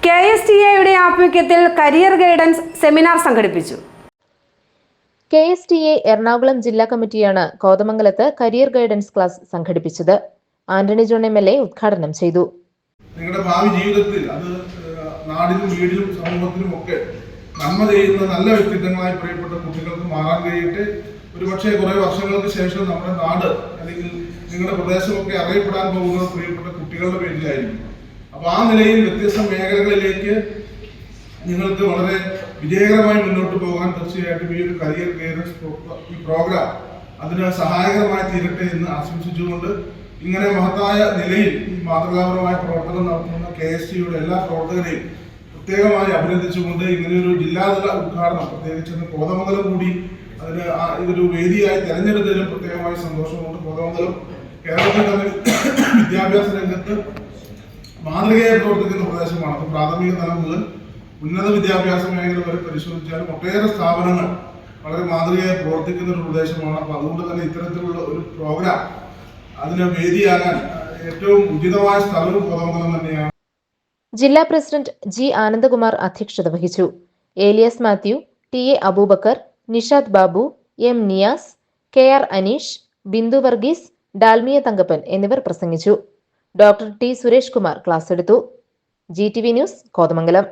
KSTA ആഭിമുഖ്യത്തിൽ career guidance seminar സംഘടിപ്പിച്ചു. KSTA Ernakulam ജില്ലാ കമ്മിറ്റിയാണ് കോതമംഗലത്ത് കരിയർ ഗൈഡൻസ് ക്ലാസ് സംഘടിപ്പിച്ചത്. ആന്റണി ജോൺ MLA ഉദ്ഘാടനം ചെയ്തു. നിങ്ങളുടെ ഭാവി ജീവിതത്തിൽ അത് നാടിനും വീടിനും സമൂഹത്തിനും ഒക്കെ നന്മ ചെയ്യുന്ന നല്ല വ്യക്തിത്വങ്ങളായി പ്രിയപ്പെട്ട കുട്ടികൾക്ക് മാറാൻ കഴിയട്ടെ. ഒരുപക്ഷെ കുറെ വർഷങ്ങൾക്ക് ശേഷം നമ്മുടെ നാട് അല്ലെങ്കിൽ നിങ്ങളുടെ പ്രദേശമൊക്കെ അറിയപ്പെടാൻ പോകുന്നത് പ്രിയപ്പെട്ട കുട്ടികളുടെ പേരിലായിരിക്കും. അപ്പോൾ ആ നിലയിൽ വ്യത്യസ്ത മേഖലകളിലേക്ക് നിങ്ങൾക്ക് വളരെ വിജയകരമായി മുന്നോട്ട് പോകാൻ തീർച്ചയായിട്ടും ഈ ഒരു കരിയർ ഗൈഡൻസ് പ്രോഗ്രാം അതിന് സഹായകരമായി തീരട്ടെ എന്ന് ആശംസിച്ചുകൊണ്ട് ഇങ്ങനെ മഹത്തായ നിലയിൽ ഈ മാതൃകാപരമായ പ്രവർത്തനം നടത്തുന്ന KSTA എല്ലാ പ്രവർത്തകരെയും പ്രത്യേകമായി അഭിനന്ദിച്ചുകൊണ്ട് ഇങ്ങനെയൊരു ജില്ലാതല ഉദ്ഘാടനം പ്രത്യേകിച്ച് കോതമംഗലം കൂടി അതിന് ഇതൊരു വേദിയായി തെരഞ്ഞെടുത്തതിലും പ്രത്യേകമായി സന്തോഷമുണ്ട്. കോതമംഗലം കേരളത്തിൽ തന്നെ വിദ്യാഭ്യാസ രംഗത്ത് മാതൃകയായി പ്രവർത്തിക്കുന്ന പ്രദേശമാണ്. അത് പ്രാഥമിക തലം മുതൽ ഉന്നത വിദ്യാഭ്യാസ മേഖല വരെ പരിശോധിച്ചാലും ഒട്ടേറെ സ്ഥാപനങ്ങൾ വളരെ മാതൃകയായി പ്രവർത്തിക്കുന്ന ഒരു പ്രദേശമാണ്. അപ്പോൾ അതുകൊണ്ട് തന്നെ ഇത്തരത്തിലുള്ള ഒരു പ്രോഗ്രാം അതിന് വേദിയാകാൻ ഏറ്റവും ഉചിതമായ സ്ഥലവും കോതമംഗലം തന്നെയാണ്. ജില്ലാ പ്രസിഡന്റ് G. ആനന്ദകുമാർ അധ്യക്ഷത വഹിച്ചു. Elias Mathew, TA Abubakar, Nishad Babu, M. Niyas, KR Aneesh, Bindu Varghese, Dalmiya Thankappan എന്നിവർ പ്രസംഗിച്ചു. Doctor T. Suresh Kumar class എടുത്തു. GTV news Kothamangalam.